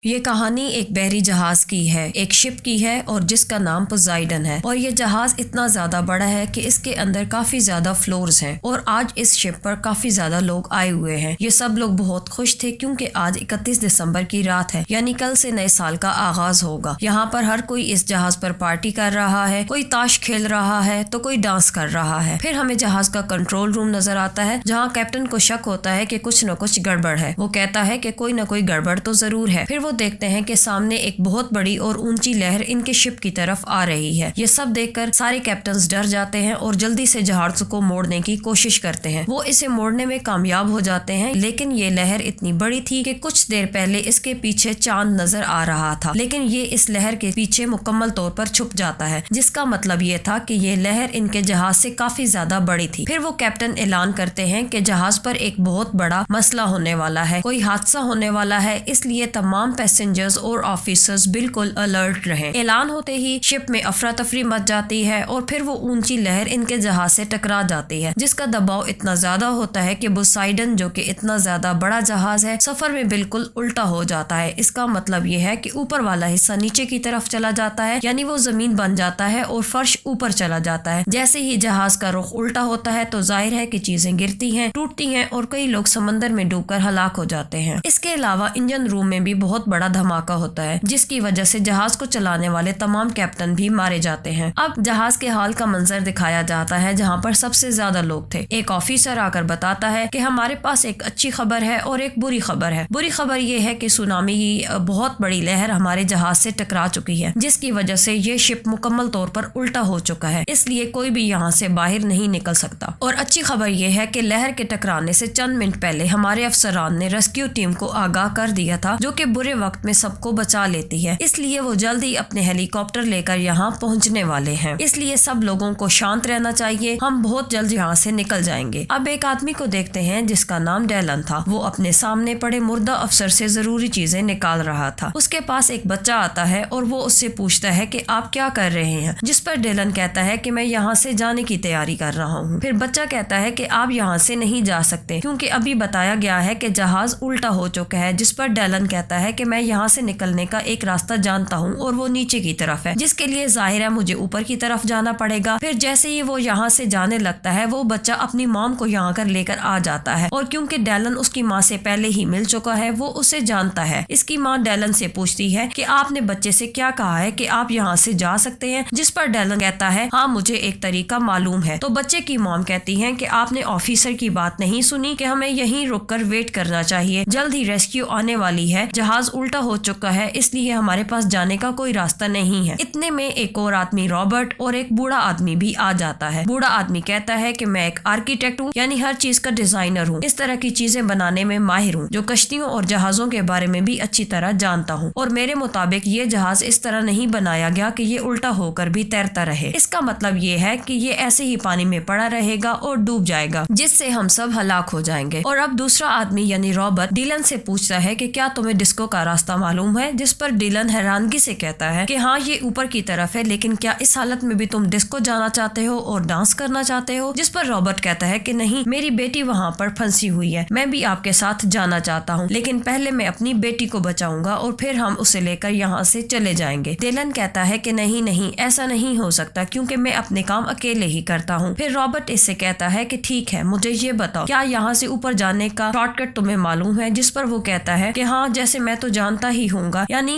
یہ کہانی ایک بحری جہاز کی ہے، ایک شپ کی ہے اور جس کا نام پوزائیڈن ہے، اور یہ جہاز اتنا زیادہ بڑا ہے کہ اس کے اندر کافی زیادہ فلورز ہیں اور آج اس شپ پر کافی زیادہ لوگ آئے ہوئے ہیں۔ یہ سب لوگ بہت خوش تھے کیونکہ آج 31 دسمبر کی رات ہے، یعنی کل سے نئے سال کا آغاز ہوگا۔ یہاں پر ہر کوئی اس جہاز پر پارٹی کر رہا ہے، کوئی تاش کھیل رہا ہے تو کوئی ڈانس کر رہا ہے۔ پھر ہمیں جہاز کا کنٹرول روم نظر آتا ہے جہاں کیپٹن کو شک ہوتا ہے کہ کچھ نہ کچھ گڑبڑ ہے۔ وہ کہتا ہے کہ کوئی نہ کوئی گڑبڑ تو ضرور ہے۔ پھر وہ دیکھتے ہیں کہ سامنے ایک بہت بڑی اور اونچی لہر ان کے شپ کی طرف آ رہی ہے۔ یہ سب دیکھ کر سارے کیپٹنز ڈر جاتے ہیں اور جلدی سے جہاز کو موڑنے کی کوشش کرتے ہیں۔ وہ اسے موڑنے میں کامیاب ہو جاتے ہیں، لیکن یہ لہر اتنی بڑی تھی کہ کچھ دیر پہلے اس کے پیچھے چاند نظر آ رہا تھا، لیکن یہ اس لہر کے پیچھے مکمل طور پر چھپ جاتا ہے، جس کا مطلب یہ تھا کہ یہ لہر ان کے جہاز سے کافی زیادہ بڑی تھی۔ پھر وہ کیپٹن اعلان کرتے ہیں کہ جہاز پر ایک بہت بڑا مسئلہ ہونے والا ہے، کوئی حادثہ ہونے والا ہے، اس لیے تمام پیسنجرز اور آفیسرز بالکل الرٹ رہیں۔ اعلان ہوتے ہی شپ میں افراتفری مچ جاتی ہے اور پھر وہ اونچی لہر ان کے جہاز سے ٹکرا جاتی ہے، جس کا دباؤ اتنا زیادہ ہوتا ہے کہ پوسائیڈن جو کہ اتنا زیادہ بڑا جہاز ہے سفر میں بالکل الٹا ہو جاتا ہے۔ اس کا مطلب یہ ہے کہ اوپر والا حصہ نیچے کی طرف چلا جاتا ہے، یعنی وہ زمین بن جاتا ہے اور فرش اوپر چلا جاتا ہے۔ جیسے ہی جہاز کا رخ الٹا ہوتا ہے تو ظاہر ہے کہ چیزیں گرتی ہیں، ٹوٹتی ہیں اور کئی لوگ سمندر میں ڈوب کر ہلاک ہو جاتے ہیں۔ اس کے علاوہ انجن روم میں بھی بہت بڑا دھماکہ ہوتا ہے، جس کی وجہ سے جہاز کو چلانے والے تمام کیپٹن بھی مارے جاتے ہیں۔ اب جہاز کے حال کا منظر دکھایا جاتا ہے جہاں پر سب سے زیادہ لوگ تھے۔ ایک آفیسر آ کر بتاتا ہے کہ ہمارے پاس ایک اچھی خبر ہے اور ایک بری خبر ہے۔ بری خبر یہ ہے کہ سونامی کی بہت بڑی لہر ہمارے جہاز سے ٹکرا چکی ہے، جس کی وجہ سے یہ شپ مکمل طور پر الٹا ہو چکا ہے، اس لیے کوئی بھی یہاں سے باہر نہیں نکل سکتا۔ اور اچھی خبر یہ ہے کہ لہر کے ٹکرانے سے چند منٹ پہلے ہمارے افسران نے ریسکیو ٹیم کو آگاہ کر دیا تھا، جو کہ برے وقت میں سب کو بچا لیتی ہے، اس لیے وہ جلد ہی اپنے ہیلی کاپٹر لے کر یہاں پہنچنے والے ہیں۔ اس لیے سب لوگوں کو شانت رہنا چاہیے، ہم بہت جلد یہاں سے نکل جائیں گے۔ اب ایک آدمی کو دیکھتے ہیں جس کا نام ڈیلن تھا۔ وہ اپنے سامنے پڑے مردہ افسر سے ضروری چیزیں نکال رہا تھا۔ اس کے پاس ایک بچہ آتا ہے اور وہ اس سے پوچھتا ہے کہ آپ کیا کر رہے ہیں، جس پر ڈیلن کہتا ہے کہ میں یہاں سے جانے کی تیاری کر رہا ہوں۔ پھر بچہ کہتا ہے کہ آپ یہاں سے نہیں جا سکتے کیونکہ ابھی بتایا گیا ہے کہ جہاز الٹا ہو چکا ہے، جس پر ڈیلن کہتا ہے کہ میں یہاں سے نکلنے کا ایک راستہ جانتا ہوں اور وہ نیچے کی طرف ہے، جس کے لیے ظاہر ہے مجھے اوپر کی طرف جانا پڑے گا۔ پھر جیسے ہی وہ یہاں سے جانے لگتا ہے وہ بچہ اپنی مام کو یہاں کر لے کر آ جاتا ہے، اور کیونکہ ڈیلن اس کی ماں سے پہلے ہی مل چکا ہے وہ اسے جانتا ہے۔ اس کی ماں ڈیلن سے پوچھتی ہے کہ آپ نے بچے سے کیا کہا ہے کہ آپ یہاں سے جا سکتے ہیں، جس پر ڈیلن کہتا ہے ہاں مجھے ایک طریقہ معلوم ہے۔ تو بچے کی مام کہتی ہے کہ آپ نے آفیسر کی بات نہیں سنی کہ ہمیں یہیں رک کر ویٹ کرنا چاہیے، جلد ہی ریسکیو آنے والی ہے، جہاز الٹا ہو چکا ہے، اس لیے ہمارے پاس جانے کا کوئی راستہ نہیں ہے۔ اتنے میں ایک اور آدمی رابرٹ اور ایک بوڑھا آدمی بھی آ جاتا ہے۔ بوڑھا آدمی کہتا ہے کہ میں ایک آرکیٹیکٹ ہوں، یعنی ہر چیز کا ڈیزائنر ہوں، اس طرح کی چیزیں بنانے میں ماہر ہوں، جو کشتیوں اور جہازوں کے بارے میں بھی اچھی طرح جانتا ہوں، اور میرے مطابق یہ جہاز اس طرح نہیں بنایا گیا کہ یہ الٹا ہو کر بھی تیرتا رہے۔ اس کا مطلب یہ ہے کہ یہ ایسے ہی پانی میں پڑا رہے گا اور ڈوب جائے گا، جس سے ہم سب ہلاک ہو جائیں گے۔ اور اب دوسرا آدمی یعنی رابرٹ ڈیلن سے پوچھتا ہے کہ کیا تمہیں ڈسکو کا راستہ معلوم ہے، جس پر ڈیلن حیرانگی سے کہتا ہے کہ ہاں یہ اوپر کی طرف ہے، لیکن کیا اس حالت میں بھی تم ڈسکو جانا چاہتے ہو اور ڈانس کرنا چاہتے ہو، جس پر رابرٹ کہتا ہے کہ نہیں، میری بیٹی وہاں پر پھنسی ہوئی ہے، میں بھی آپ کے ساتھ جانا چاہتا ہوں، لیکن پہلے میں اپنی بیٹی کو بچاؤں گا اور پھر ہم اسے لے کر یہاں سے چلے جائیں گے۔ ڈیلن کہتا ہے کہ نہیں ایسا نہیں ہو سکتا کیونکہ میں اپنے کام اکیلے ہی کرتا ہوں۔ پھر رابرٹ اس سے کہتا ہے کہ ٹھیک ہے، مجھے یہ بتاؤ کیا یہاں سے اوپر جانے کا شارٹ کٹ تمہیں معلوم ہے، جس پر وہ کہتا ہے کہ ہاں جیسے میں تو جانتا ہی ہوں گا، یعنی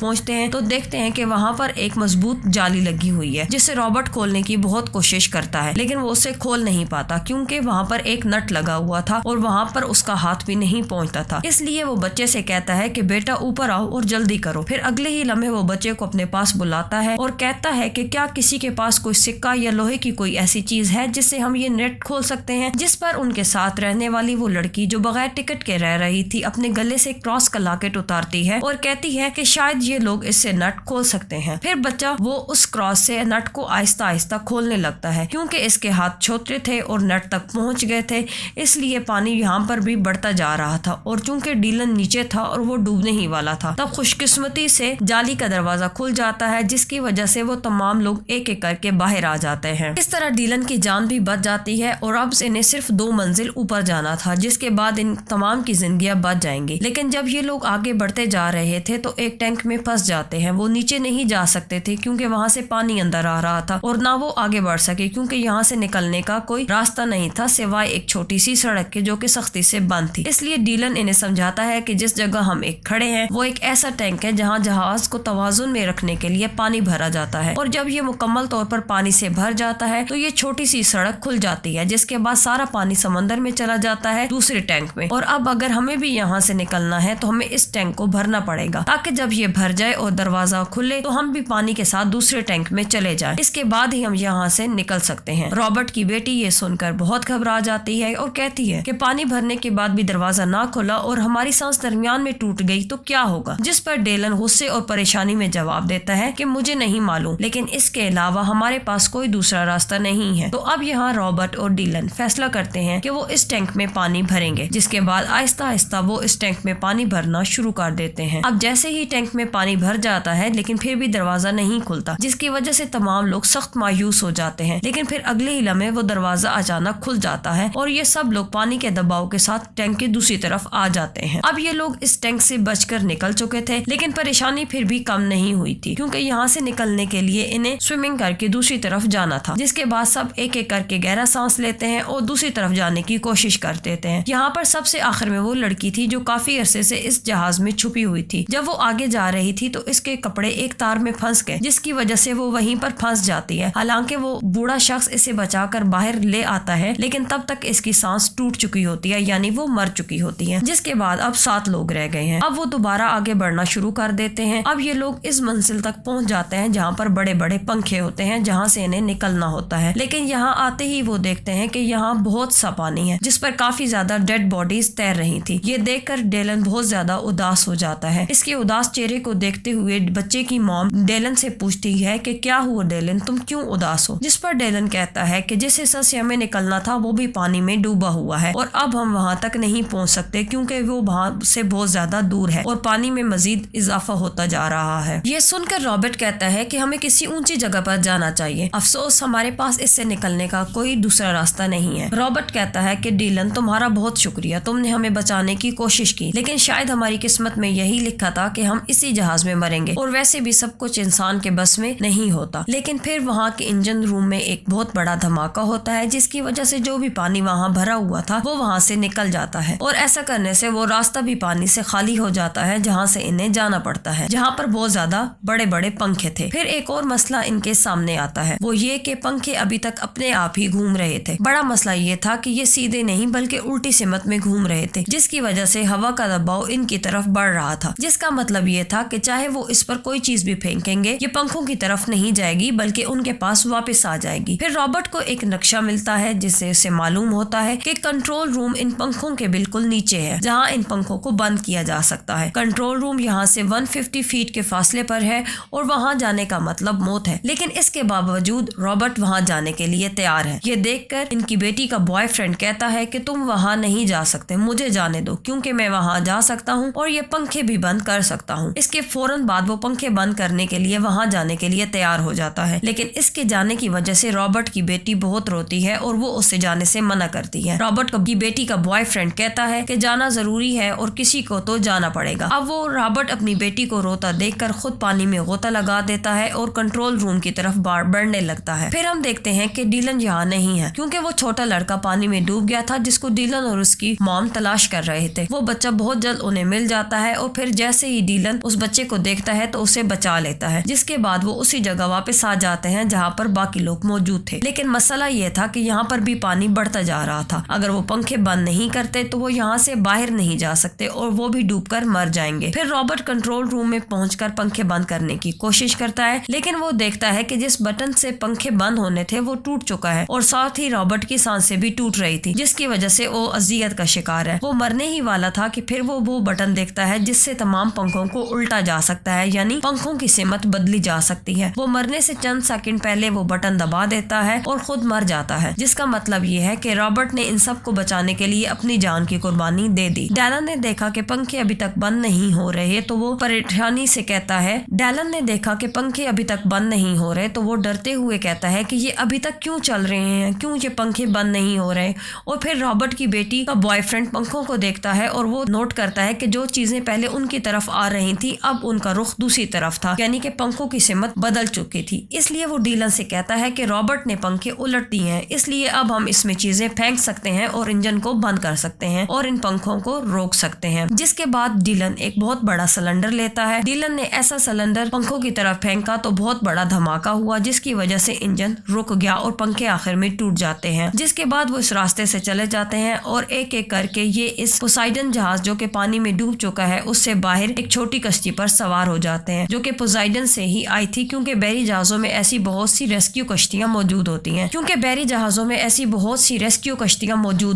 پہنچتے ہیں تو دیکھتے ہیں کہ وہاں پر ایک مضبوط جالی لگی ہوئی ہے، جسے رابرٹ کھولنے کی بہت کوشش کرتا ہے، لیکن وہ اسے کھول نہیں پاتا کیونکہ وہاں پر ایک نٹ لگا ہوا تھا اور وہاں پر اس کا ہاتھ بھی نہیں پہنچتا تھا۔ اس لیے وہ بچے سے کہتا ہے کہ بیٹا اوپر آؤ اور جلدی کرو۔ پھر اگلے ہی لمحے وہ بچے کو اپنے پاس بلاتا ہے اور کہتا ہے کہ کیا کسی کے پاس کوئی سکہ یا لوہے کی کوئی ایسی چیز ہے جس سے ہم یہ نیٹ کھول سکتے ہیں، جس پر ان کے ساتھ رہنے والی وہ لڑکی جو بغیر ٹکٹ کے رہ رہی تھی اپنے گلے سے کراس کا لاکٹ اتارتی ہے اور کہتی ہے کہ شاید یہ لوگ اس سے نٹ کھول سکتے ہیں۔ پھر بچہ وہ اس کراس سے نٹ کو آہستہ آہستہ کھولنے لگتا ہے، کیونکہ اس کے ہاتھ چھوٹے تھے اور نٹ تک پہنچ گئے تھے، اس لیے پانی یہاں پر بھی بڑھتا جا رہا تھا اور چونکہ ڈیلن نیچے تھا اور وہ ڈوبنے ہی والا تھا، تب خوش قسمتی سے جالی کا دروازہ کھل جاتا ہے، جس کی وجہ سے وہ تمام لوگ ایک ایک کر کے باہر آ جاتے ہیں۔ اس طرح ڈیلن کی جان بھی بچ جاتی ہے اور اب انہیں صرف 2 منزل اوپر جانا تھا، جس کے بعد ان تمام کی زندگیاں بچ جائیں گی۔ لیکن جب یہ لوگ آگے بڑھتے جا رہے تھے تو ایک ٹینک میں پھنس جاتے ہیں۔ وہ نیچے نہیں جا سکتے تھے کیونکہ وہاں سے پانی اندر آ رہا تھا اور نہ وہ آگے بڑھ سکے کیونکہ یہاں سے نکلنے کا کوئی راستہ نہیں تھا سوائے ایک چھوٹی سی سڑک کے جو کہ سختی سے بند تھی۔ اس لیے ڈیلن انہیں سمجھاتا ہے کہ جس جگہ ہم ایک کھڑے ہیں وہ ایک ایسا ٹینک ہے جہاں جہاز کو توازن میں رکھنے کے لیے پانی بھرا جاتا ہے، اور جب یہ مکمل طور پر پانی سے بھر جاتا ہے تو یہ چھوٹی سی سڑک کھل جاتی ہے، جس کے بعد سارا پانی سمندر میں چلا جاتا ہے دوسرے ٹینک میں، اور اب اگر ہمیں بھی یہاں سے نکلنا ہے تو ہمیں اس ٹینک کو بھرنا پڑے گا تاکہ جب یہ بھر جائے اور دروازہ کھلے تو ہم بھی پانی کے ساتھ دوسرے ٹینک میں چلے جائیں، اس کے بعد ہی ہم یہاں سے نکل سکتے ہیں۔ رابرٹ کی بیٹی یہ سن کر بہت گھبرا جاتی ہے اور کہتی ہے کہ پانی بھرنے کے بعد بھی دروازہ نہ کھلا اور ہماری سانس درمیان میں ٹوٹ گئی تو کیا ہوگا، جس پر ڈیلن غصے اور پریشانی میں جواب دیتا ہے کہ مجھے نہیں معلوم، لیکن اس کے علاوہ ہمارے پاس کوئی دوسرا راستہ نہیں ہے۔ تو اب یہاں رابرٹ اور ڈیلن فیصلہ کرتے ہیں کہ وہ اس ٹینک میں پانی بھریں گے، جس کے بعد آہستہ آہستہ وہ اس ٹینک میں پانی بھرنا شروع کر دیتے ہیں۔ اب جیسے ہی ٹینک میں پانی بھر جاتا ہے لیکن پھر بھی دروازہ نہیں کھلتا، جس کی وجہ سے تمام لوگ سخت مایوس ہو جاتے ہیں، لیکن پھر اگلے ہی لمحے وہ دروازہ اچانک کھل جاتا ہے اور یہ سب لوگ پانی کے دباؤ کے ساتھ ٹینک کی دوسری طرف آ جاتے ہیں۔ اب یہ لوگ اس ٹینک سے بچ کر نکل چکے تھے، لیکن پریشانی پھر بھی کم نہیں ہوئی تھی کیونکہ یہاں سے نکلنے کے لیے انہیں سوئمنگ کر کے دوسری طرف جانا تھا، جس کے بعد سب ایک ایک کر کے گہرا سانس لیتے ہیں اور دوسری طرف جانے کی کوشش کرتے ہیں۔ یہاں پر سب سے آخر میں وہ لڑکی تھی جو کافی عرصے سے اس جہاز میں چھپی ہوئی تھی۔ جب وہ آگے جا رہی تھی تو اس کے کپڑے ایک تار میں پھنس گئے، جس کی وجہ سے وہ وہیں پر پھنس جاتی ہے۔ حالانکہ وہ بوڑھا شخص اسے بچا کر باہر لے آتا ہے، لیکن تب تک اس کی سانس ٹوٹ چکی ہوتی ہے، یعنی وہ مر چکی ہوتی ہے، جس کے بعد اب 7 لوگ رہ گئے ہیں۔ اب وہ دوبارہ آگے بڑھنا شروع کر دیتے ہیں۔ اب یہ لوگ اس منزل تک پہنچ جاتے ہیں جہاں پر بڑے بڑے پنکھے ہوتے ہیں جہاں سے انہیں نکلنا ہوتا ہے، لیکن یہاں آتے ہی وہ دیکھتے ہیں کہ یہاں بہت سا پانی ہے جس پر کافی زیادہ ڈیڈ باڈیز تیر رہی تھی۔ یہ دیکھ کر ڈیلن بہت زیادہ اداس ہو جاتا ہے۔ اس کے اداس چہرے کو دیکھتے ہوئے بچے کی موم ڈیلن سے پوچھتی ہے کہ کیا ہوا ڈیلن، تم کیوں اداس ہو؟ جس پر ڈیلن کہتا ہے کہ جس حصہ سے ہمیں نکلنا تھا وہ بھی پانی میں ڈوبا ہوا ہے اور اب ہم وہاں تک نہیں پہنچ سکتے کیونکہ وہ وہاں سے بہت زیادہ دور ہے اور پانی میں مزید اضافہ ہوتا جا رہا ہے۔ یہ سن کر رابرٹ کہتا ہے کہ ہمیں کسی اونچی جگہ پر جانا چاہیے، افسوس ہمارے پاس اس سے نکلنے کا کوئی دوسرا راستہ نہیں ہے۔ رابرٹ کہتا ہے کہ ڈیلن تمہارا بہت شکریہ، تم نے ہمیں بچانے کی کوشش کی، لیکن شاید ہماری قسمت میں یہی لکھا تھا کہ ہم اسی جہاز میں مریں گے، اور ویسے بھی سب کچھ انسان کے بس میں نہیں ہوتا۔ لیکن پھر وہاں کے انجن روم میں ایک بہت بڑا دھماکہ ہوتا ہے جس کی وجہ سے جو بھی پانی وہاں بھرا ہوا تھا وہ وہاں سے نکل جاتا ہے، اور ایسا کرنے سے وہ راستہ بھی پانی سے خالی ہو جاتا ہے جہاں سے انہیں جانا پڑتا ہے، جہاں پر بہت زیادہ بڑے بڑے پنکھے تھے۔ پھر ایک اور مسئلہ ان کے سامنے آتا ہے، وہ یہ کہ پنکھے ابھی تک اپنے آپ ہی گھوم رہے تھے۔ بڑا مسئلہ یہ تھا کہ یہ سیدھے نہیں بلکہ الٹی سمت میں گھوم رہے تھے، جس کی وجہ سے ہوا کا دباؤ ان کی طرف بڑھ رہا تھا، جس کا مطلب یہ تھا کہ چاہے وہ اس پر کوئی چیز بھی پھینکیں گے یہ پنکھوں کی طرف نہیں جائے گی بلکہ ان کے پاس واپس آ جائے گی۔ پھر رابرٹ کو ایک نقشہ ملتا ہے جس سے اسے معلوم ہوتا ہے کہ کنٹرول روم ان پنکھوں کے بالکل نیچے ہے جہاں ان پنکھوں کو بند کیا جا سکتا ہے۔ کنٹرول روم یہاں سے 150 فیٹ کے فاصلے پر ہے اور وہاں جانے کا مطلب موت ہے، لیکن اس کے باوجود رابرٹ وہاں جانے کے لیے تیار ہے۔ یہ دیکھ کر ان کی بیٹی کا بوائے فرینڈ کہتا ہے کہ تم وہاں نہیں جا سکتے، مجھے جانے دو کیونکہ میں وہاں جا سکتا ہوں اور یہ پنکھے بھی بند کر سکتا ہوں۔ اس کے فوراً بعد وہ پنکھے بند کرنے کے لیے وہاں جانے کے لیے تیار ہو جاتا ہے، لیکن اس کے جانے کی وجہ سے رابرٹ کی بیٹی بہت روتی ہے اور وہ اسے جانے سے منع کرتی ہے۔ رابرٹ کی بیٹی کا بوائے فرینڈ کہتا ہے کہ جانا ضروری ہے اور کسی کو تو جانا پڑے گا۔ اب وہ رابرٹ اپنی بیٹی کو روتا دیکھ کر خود پانی میں غوطہ لگا دیتا ہے اور کنٹرول روم کی طرف بڑھنے لگتا ہے۔ پھر ہم دیکھتے ہیں کہ ڈیلن یہاں نہیں ہے کیونکہ وہ چھوٹا لڑکا پانی میں ڈوب گیا تھا جس کو ڈیلن اور اس کی مام تلاش کر رہے تھے. وہ بچہ بہت جلد انہیں مل جاتا ہے اور پھر جیسے ہی ڈیلن اس بچے کو دیکھتا ہے تو اسے بچا لیتا ہے, جس کے بعد وہ اسی جگہ واپس آ جاتے ہیں جہاں پر باقی لوگ موجود تھے. لیکن مسئلہ یہ تھا کہ یہاں پر بھی پانی بڑھتا جا رہا تھا. اگر وہ پنکھے بند نہیں کرتے تو وہ یہاں سے باہر نہیں جا سکتے اور وہ بھی ڈوب کر مر جائیں گے. پھر رابرٹ کنٹرول روم میں پہنچ کر پنکھے بند کرنے کی کوشش کرتا ہے, لیکن وہ دیکھتا ہے کہ جس بٹن سے پنکھے بند ہونے تھے وہ ٹوٹ چکا ہے اور ساتھ ہی رابرٹ کی سانسیں بھی ٹوٹ رہی تھی, جس کی وجہ سے وہ اذیت کا شکار ہے. وہ مرنے ہی والا تھا کہ پھر وہ بٹن دیکھتا ہے جس سے تمام پنکھوں کو الٹا جا سکتا ہے, یعنی پنکھوں کی سمت بدلی جا سکتی ہے. وہ مرنے سے چند سیکنڈ پہلے وہ بٹن دبا دیتا ہے اور خود مر جاتا ہے, جس کا مطلب یہ ہے کہ رابرٹ نے ان سب کو بچانے کے لیے اپنی جان کی قربانی دے دی. ڈیلن نے دیکھا کہ پنکھے ابھی تک بند نہیں ہو رہے تو وہ پریشانی سے کہتا ہے ڈیلن نے دیکھا کہ پنکھے ابھی تک بند نہیں ہو رہے تو وہ ڈرتے ہوئے کہتا ہے کہ یہ ابھی تک کیوں چل رہے ہیں, کیوں یہ پنکھے بند نہیں ہو رہے. اور پھر رابرٹ کی بیٹی کا بوائے فرینڈ پنکھوں کو دیکھتا ہے اور وہ نوٹ کرتا ہے کہ جو چیزیں پہلے ان کی طرف آ رہی تھی اب ان کا رخ دوسری طرف تھا, یعنی کہ پنکھوں کی سمت بدل چکی تھی. اس لیے وہ ڈیلن سے کہتا ہے کہ رابرٹ نے پنکھے الٹ دیے ہیں, اس لیے اب ہم اس میں چیزیں پھینک سکتے ہیں اور انجن کو بند کر سکتے ہیں اور ان پنکھوں کو روک سکتے ہیں. جس کے بعد ڈیلن ایک بہت بڑا سلنڈر لیتا ہے. ڈیلن نے ایسا سلنڈر پنکھوں کی طرف پھینکا تو بہت بڑا دھماکہ ہوا, جس کی وجہ سے انجن رک گیا اور پنکھے آخر میں ٹوٹ جاتے ہیں. جس کے بعد وہ اس راستے سے چلے جاتے ہیں اور ایک ایک کر کے یہ اس پوسائڈن جہاز جو کہ پانی میں ڈوب چکا ہے اس سے باہر ایک چھوٹی کشتی پر سوار ہو جاتے ہیں, جو کہ پوسائڈن سے ہی آئی تھی, کیونکہ بحری جہازوں میں ایسی بہت سی ریسکیو کشتیاں موجود ہوتی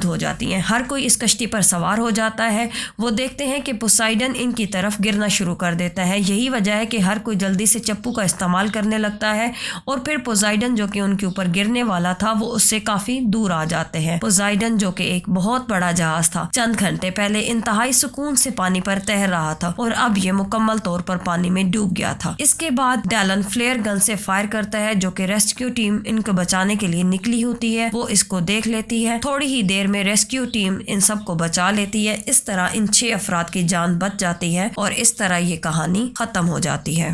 ہو جاتی ہیں. ہر کوئی اس کشتی پر سوار ہو جاتا ہے. وہ دیکھتے ہیں کہ پوسائڈن ان کی طرف گرنا شروع کر دیتا ہے. یہی وجہ ہے کہ ہر کوئی جلدی سے چپو کا استعمال کرنے لگتا ہے اور پھر پوسائڈن جو کہ ان کے اوپر گرنے والا تھا وہ اس سے کافی دور آ جاتے ہیں. پوسائڈن جو کہ ایک بہت بڑا جہاز تھا, چند گھنٹے پہلے انتہائی سکون سے پانی پر تیر رہا تھا اور اب یہ مکمل طور پر پانی میں ڈوب گیا تھا. اس کے بعد ڈیلن فلیئر گن سے فائر کرتا ہے جو کہ ریسکیو ٹیم ان کو بچانے کے لیے نکلی ہوتی ہے. وہ اس کو دیکھ لیتی ہے. تھوڑی ہی دیر میں ریسکیو ٹیم ان سب کو بچا لیتی ہے. اس طرح ان 6 افراد کی جان بچ جاتی ہے اور اس طرح یہ کہانی ختم ہو جاتی ہے.